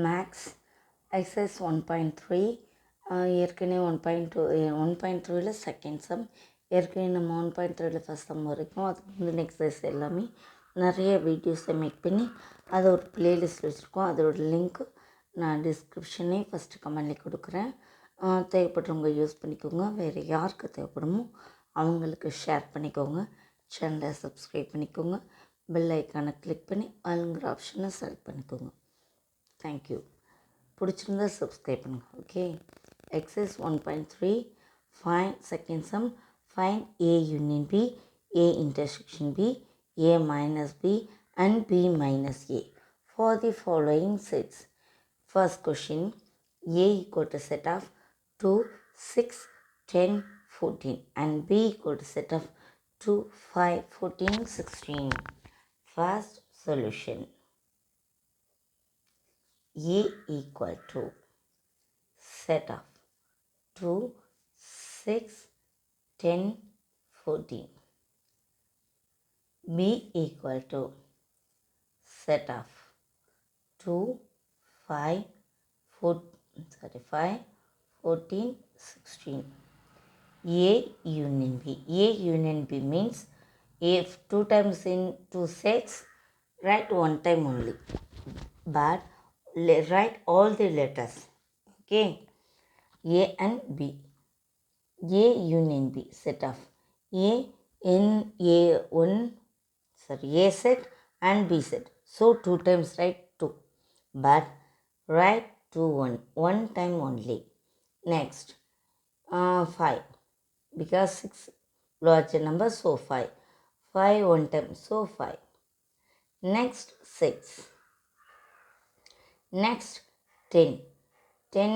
Maths exercise 1.3 ஏற்கனவே 1.3ல் second sum ஏற்கனவே நம்ம 1.3ல் ஃபஸ்ட் சம் வரைக்கும் அதுக்கு முந்தின எக்ஸசைஸ் எல்லாமே நிறைய வீடியோஸை மேக் பண்ணி அதை ஒரு ப்ளேலிஸ்ட் வச்சுருக்கோம். அதோட லிங்க்கு நான் டிஸ்கிரிப்ஷனே ஃபஸ்ட்டு கமெண்ட்லேயே கொடுக்குறேன். தேவைப்படுறவங்க யூஸ் பண்ணிக்கோங்க. வேறு யாருக்கு தேவைப்படுமோ அவங்களுக்கு ஷேர் பண்ணிக்கோங்க. சேனலை சப்ஸ்கிரைப் பண்ணிக்கோங்க. பெல் ஐக்கானை கிளிக் பண்ணி ஆளுங்கிற ஆப்ஷனை செலக்ட் பண்ணிக்கோங்க. தேங்க்யூ. பிடிச்சிருந்தா சப்ஸ்கிரைப் பண்ணுங்கள். Okay. Exercise 1.3 find second sum. Find A union B, A intersection B, A minus B and B minus A for the following sets. First question, A equal to set of 2, 6, 10, 14 and B equal to set of 2, 5, 14, 16. First solution. A equal to set of 2, 6, 10, 14. B equal to set of 2, 5, 14, 16. A union B. A union B means if 2 times in 2 sets, write 1 time only. But write all the letters. Okay. A and B. A union B set of A in A set and B set. So 2 times write 2. But write 2 1 time only. Next 5 because 6 larger number, so 5. 5 1 time, so 5. Next 6. Next 10. 10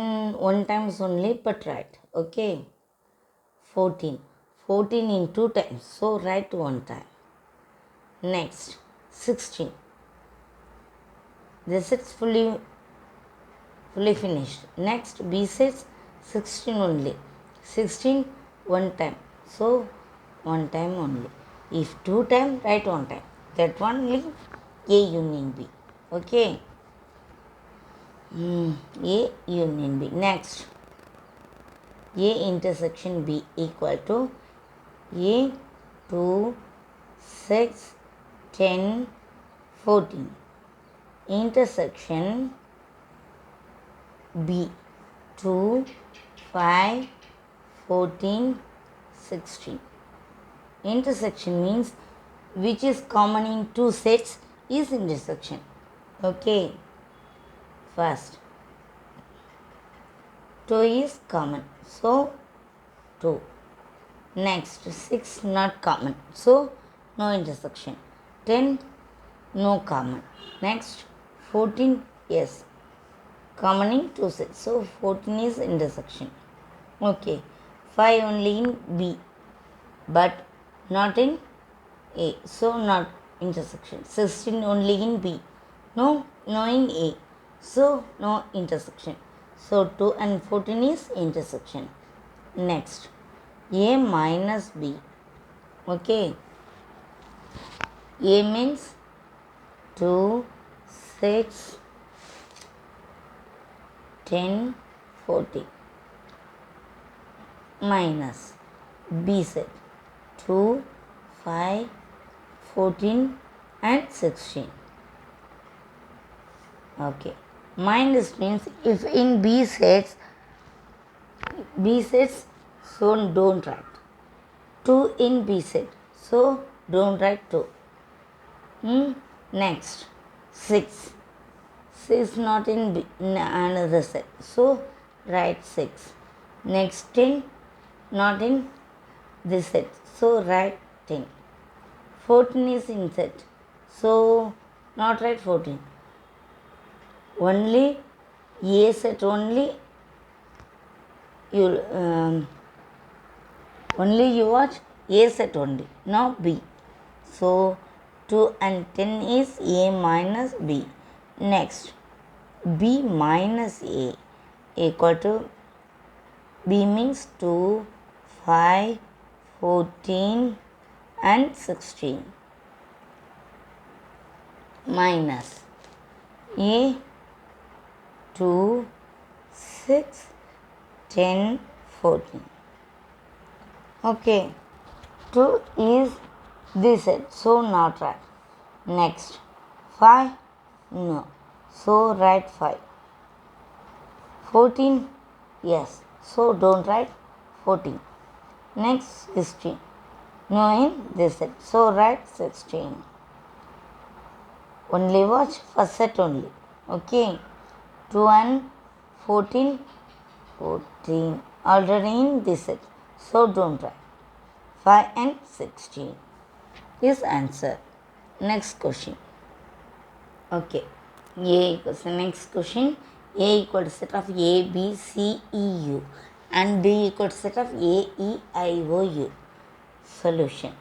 1 times only, but write. Okay. 14. 14 in 2 times, so write 1 time. Next 16. The sets fully finished. Next B sets 16 only. 16 1 time, so 1 time only. If 2 time, write 1 time. That one only A union B. Okay. A union B. Next A intersection B equal to A 2, 6, 10, 14. Intersection B 2, 5, 14, 16. Intersection means which is common in 2 sets is intersection. Okay. First 2 is common, so 2. Next 6 not common, so no intersection. 10 no common. Next 14 yes common in 2 sets, so 14 is intersection. Okay. 5 only in B but not in A, so not intersection. 16 only in B, no in A, so no intersection. So 2 and 14 is intersection. Next A minus B. Okay. A means 2, 6, 10, 14. Minus B set 2, 5, 14 and 16. Okay. Minus means if in B sets, so don't write. 2 in B set, so don't write 2. Next 6. 6 not in another set, so write 6. Next 10 not in this set, so write 10. 14 is in set, so not write 14. Only A set only you watch A set only, not B. So 2 and 10 is A minus B. Next B minus A equal to B means 2, 5, 14 and 16 minus A 2, 6, 10, 14. Okay, 2 is this set, so not right. Next, 5, no, so write 5. 14, yes, so don't write 14. Next, 16, no in this set, so write 16. Only watch first set only. Okay, 2 and 14, 14 already in this set, so don't write. 5 and 16 is answer. Next question. Okay, A equals the next question. A equals set of A, B, C, E, U and B equals set of A, E, I, O, U. Solution.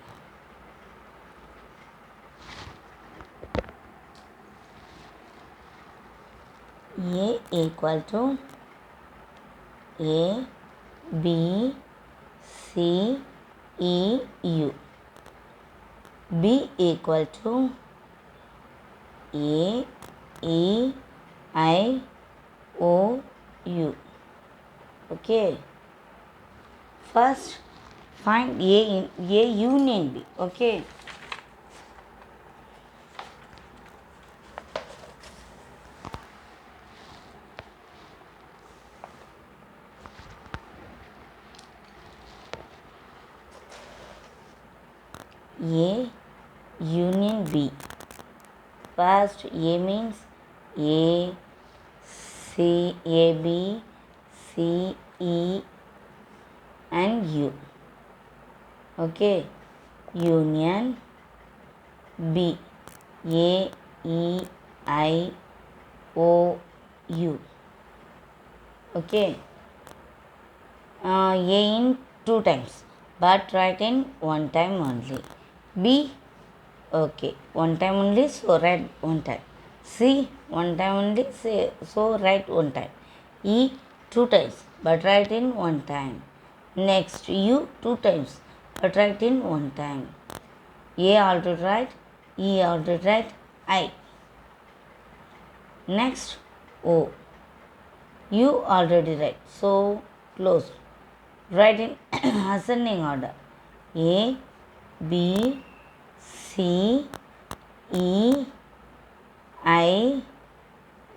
A equal to A, B, C, E, U. B equal to A, E, I, O, U. Okay. First, find A union B. Okay. A union B. First, A means A, C, A, B, C, E and U. Okay. Union B. A, E, I, O, U. Okay. A in 2 times, but write in 1 time only. B, okay, 1 time only, so write 1 time. C, 1 time only, so write 1 time. E, 2 times, but write in 1 time. Next, U, 2 times, but write in 1 time. A already write, E already write, I. Next, O. U already write, so close. Write in ascending order. A, B, C, E, I,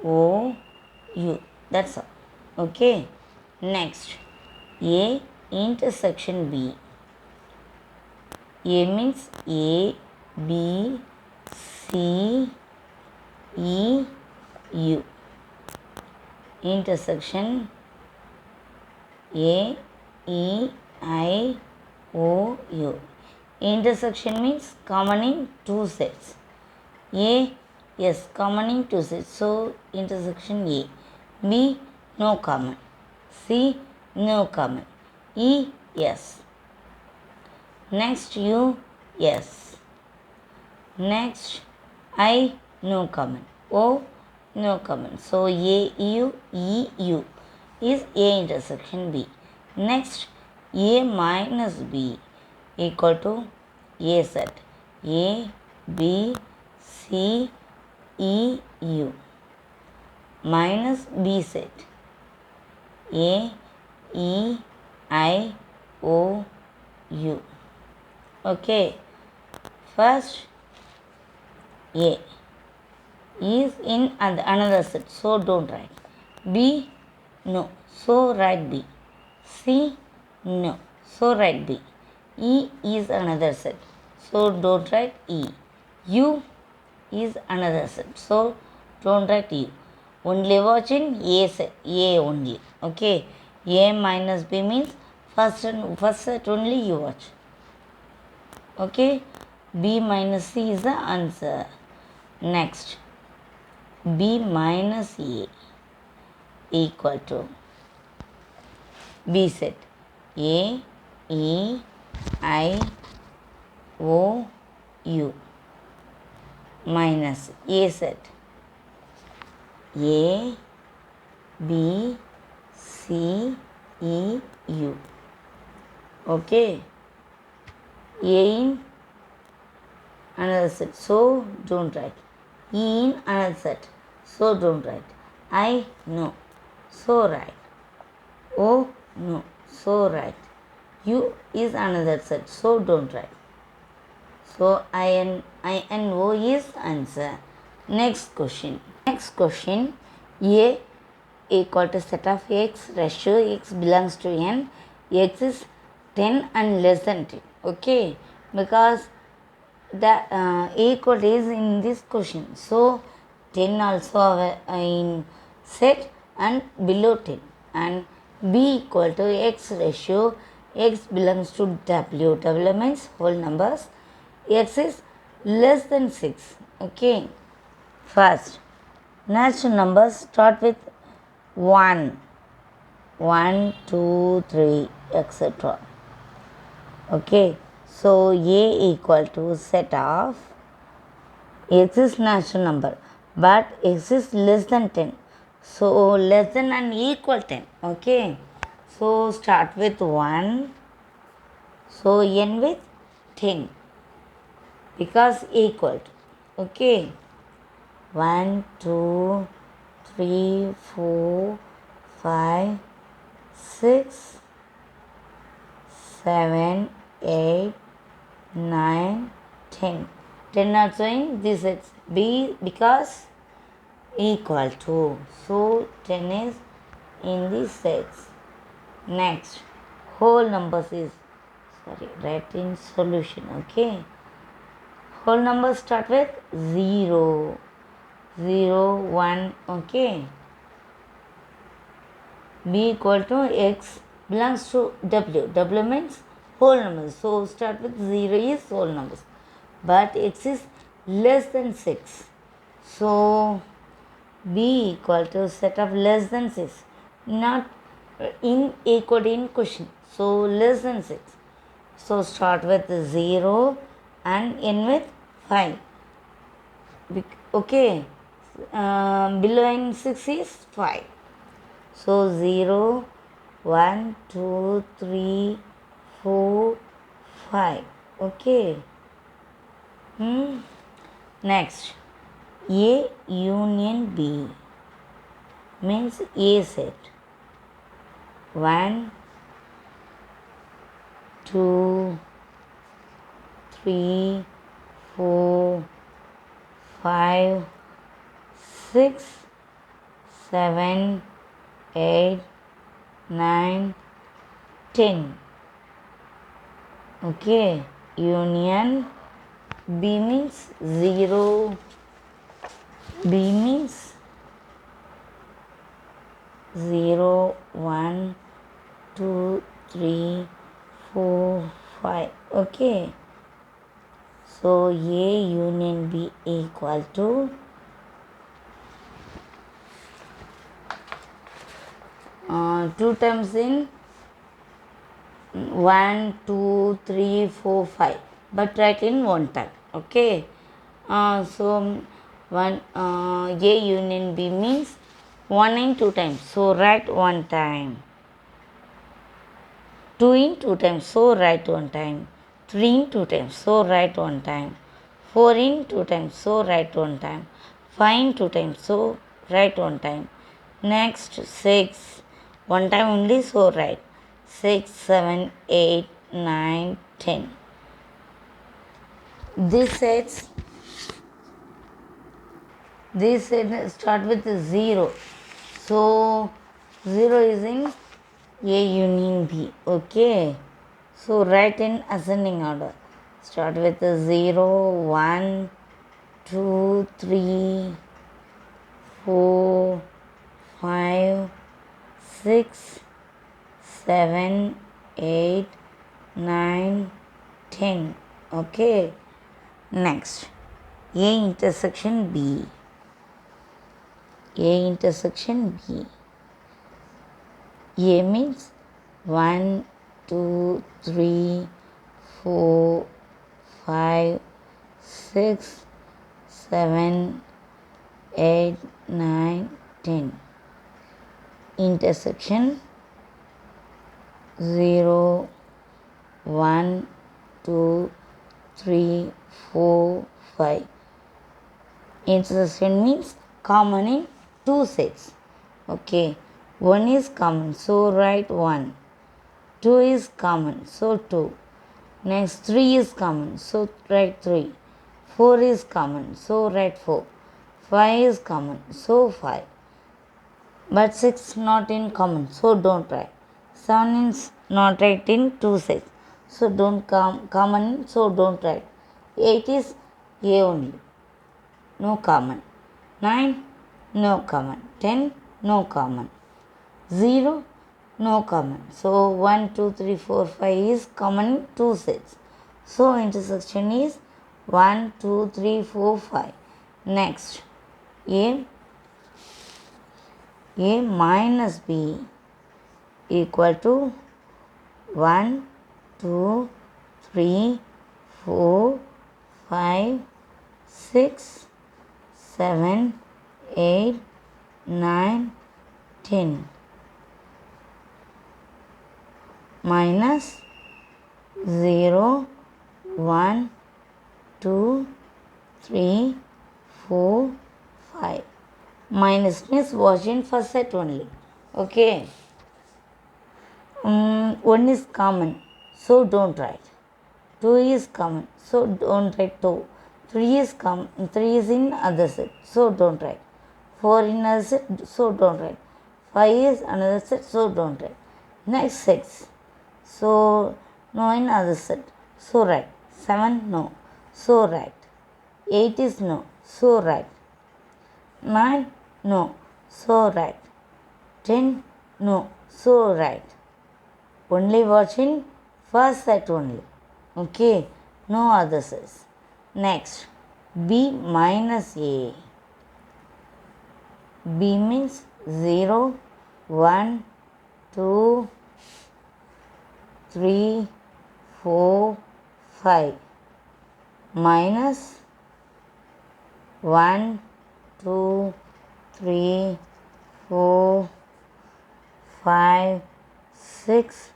O, U. That's all. Okay. Next, A intersection B. A means A, B, C, E, U. Intersection A, E, I, O, U. Intersection means common in 2 sets. A, yes, common in 2 sets. So, intersection A. B, no common. C, no common. E, yes. Next, U, yes. Next, I, no common. O, no common. So, A, U, E, U is A intersection B. Next, A minus B equal to A set. A, B, C, E, U minus B set. A, E, I, O, U. Okay. First, A is in another set, so don't write. B, no, so write B. C, no, so write B. E is another set, so don't write E. U is another set, so don't write U. Only watch in A set, A only. Okay, A minus B means first set only you watch. Okay, B minus C is the answer. Next, B minus A equal to B set. A, E, I, O, U minus A set. A, B, C, E, U. Okay. A in another set, so don't write. E in another set, so don't write. I no. So right. O no. So right. U is another set. So don't write. So I N O is answer. Next question. Next question. A equal to set of x ratio x belongs to n. X is 10 and less than 10. Okay. Because the A equal is in this question. So 10 also in set and below 10. And B equal to x ratio x belongs to W. W means whole numbers. X is less than 6. Okay. First, natural numbers start with 1, 1, 2, 3, etc. Okay. So A equal to set of x is natural number, but x is less than 10. So less than and equal 10. Okay. So start with 1. So n with 10 because equal to. Okay. 1, 2, 3, 4, 5, 6, 7, 8, 9, 10. 10 are showing this is B because equal to. So 10 is in the sets. Next, whole numbers is write in solution. Okay. Whole numbers start with 0, 0, 1. Okay. B equal to x belongs to W. W means whole numbers. So start with 0 is whole numbers. But x is less than 6. So B equal to set of less than 6. Not in equal in question. So less than 6. So start with 0 and end with 5. Okay. Below in 6 is 5. So 0, 1, 2, 3, 4, 5. Okay. Next, A union B means A set. 1, 2, 3, 4, 5, 6, 7, 8, 9, 10. Okay. Union B means 0. B means 0, 1, 2, 3, 4, 5. Okay. So A union B equal to 2 times in 1, 2, 3, 4, 5. But write in one time. Okay. So one A union B means 1 in 2 times. So write one time. 2 in 2 times. So write one time. 3 in 2 times. So write one time. 4 in 2 times. So write one time. 5 in 2 times. So write one time. Next 6. One time only. So write 6, 7, 8, 9, 10. This sets start with 0. So 0 is in A union B. Okay. So write in ascending order. Start with 0, 1, 2, 3, 4, 5, 6, 7, 8, 9, 10. Okay. Next, A intersection B. A intersection B. A means 1, 2, 3, 4, 5, 6, 7, 8, 9, 10. Intersection 0, 1, 2, 3, 4, 5. Intersection means common in two sets. Okay, 1 is common, so write 1. 2 is common, so 2. Next 3 is common, so write 3. 4 is common, so write 4. 5 is common, so 5. But 6 not in common, so don't write. 7 is not right in two sets, so don't common, so don't write. 8 is A only, no common. 9, no common. 10, no common. 0, no common. So 1, 2, 3, 4, 5 is common in two sets. So intersection is 1, 2, 3, 4, 5. Next, A minus B equal to 1, 2, 3, 4, 5, 6, 7, 8, 9, 10. Minus 0, 1, 2, 3, 4, 5. Minus means was in first set only. Okay. 1 is common, so don't write. 2 is common, so don't write 2. 3 is common, 3 is in other set, so don't write. 4 in other set, so don't write. 5 is another set, so don't write. Next 6, so no in other set, so write. 7, no, so write. 8 is no, so write. 9, no, so write. 10, no, so write. Only watching first set only. Okay, no other sets. Next, B minus A. B means 0, 1, 2, 3, 4, 5. Minus 1, 2, 3, 4, 5, 6,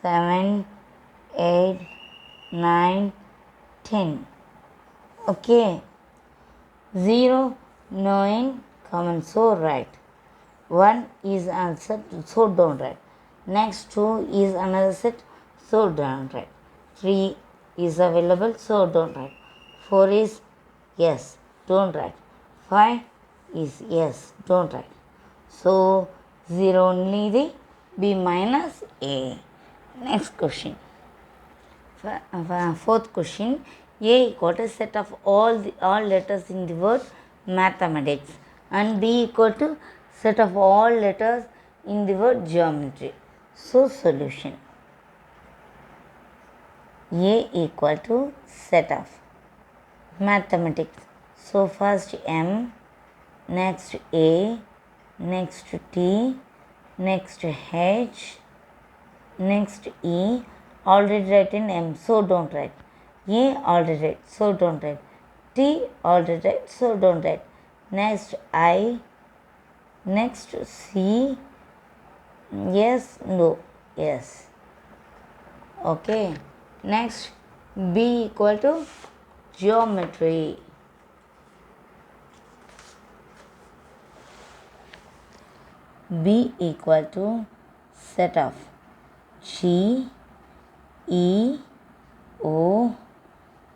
7, 8, 9, 10. Okay. 0, no in common, so write. 1 is answered, so don't write. Next 2 is another set, so don't write. 3 is available, so don't write. 4 is yes, don't write. 5 is yes, don't write. So 0 only the B minus A. Next question. Fourth question. A equal to set of all letters in the word mathematics, and B equal to set of all letters in the word geometry. So solution. A equal to set of mathematics. So first M, next A, next T, next H, next E. Already write in M, so don't write. A already write, so don't write. T already write, so don't write. Next I, next C, yes, no, yes. Okay. Next B equal to geometry. B equal to set of G, E, O,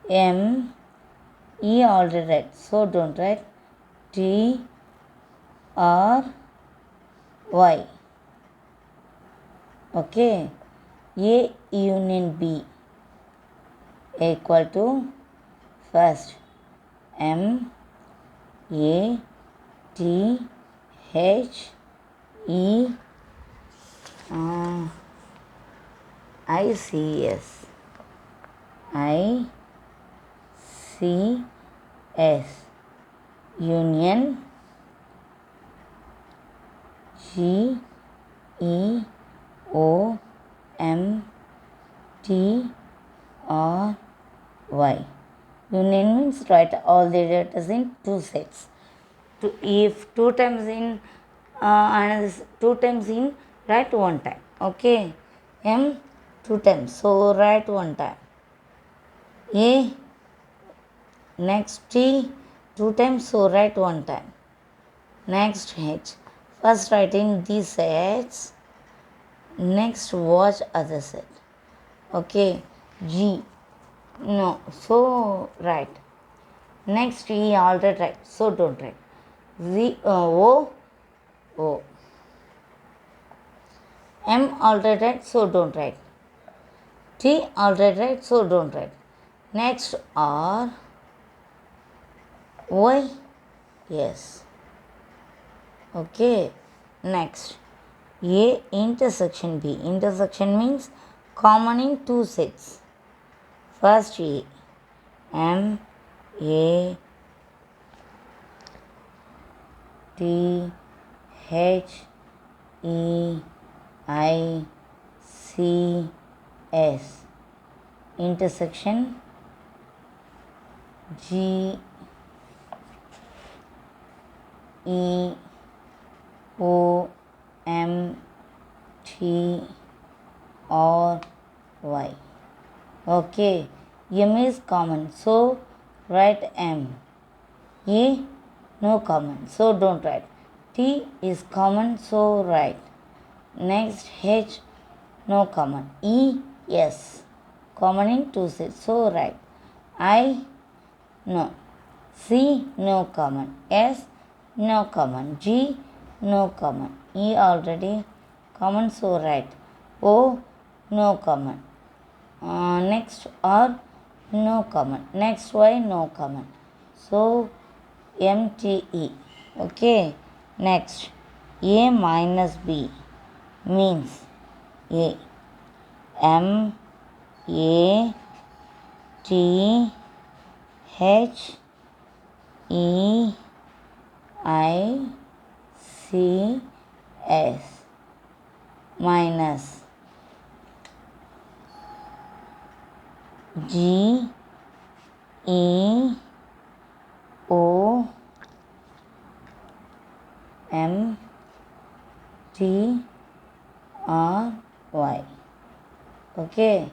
M, E already write, so don't write. T, R, Y. Okay. A union B equal to first M, A, T, H, E, I, C, S. I, C, S. Union G, E, O, M, T, R, Y. Union means write all the letters in two sets. If two times in another 2 times in, write 1 time. Okay. M 2 times, so write 1 time. A next T 2 times, so write 1 time. Next H First writing these sets, next watch other set. Okay, G, no, so right. Next E already right, so don't write. O, O. M already right, so don't write. T already right, so don't write. Next R, Y, yes. Okay, next A intersection B. Intersection means commoning two sets. First A, M, A, T, H, E, I, C, S. Intersection G, E, O, M, T, or Y. Okay, M is common, so write M. A, no common, so don't write. T is common, so write. Next H, no common. E, yes, common in two sets, so write. I, no. C, no common. S, no common. G, no common. E already common, so write. O, no common. Next R, no common. Next Y, no common. So MTE. Okay. Next A minus B means A, M, A, T, H, E, I, C, S minus G, E, O, M, T, R, Y. Okay.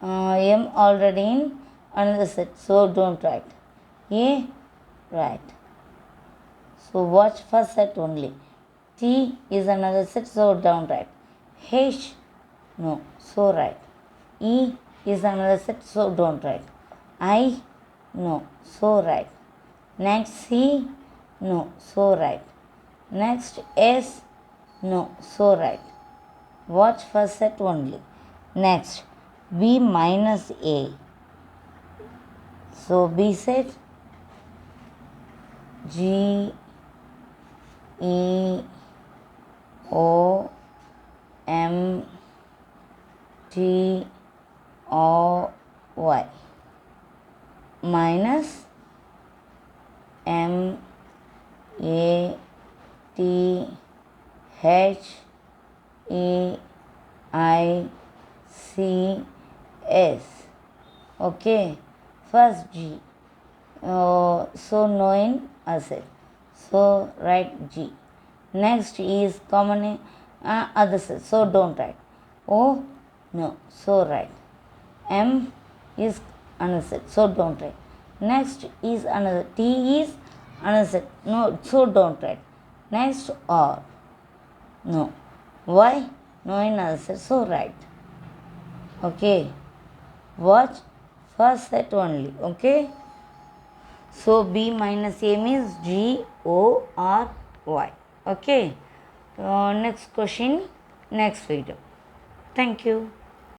M already in another set, so don't write. A, right. So watch first set only. T is another set, so don't write. H, no, so write. E is another set, so don't write. I, no, so write. Next C, no, so write. Next S, no, so write. Watch first set only. Next B minus A. So B set G, E, O, M, T, O, Y minus M, A, T, H, E, I, C, S. Okay, first G. So no in asset. So write G. Next is common in other set. So don't write. O, no. So write. M is another set. So don't write. Next is another. T is another set. No. So don't write. Next R. No. Y, no in other set. So write. Okay. Watch first set only. Okay. So B minus A means G, O, R, Y. Okay. Next question, next video. Thank you.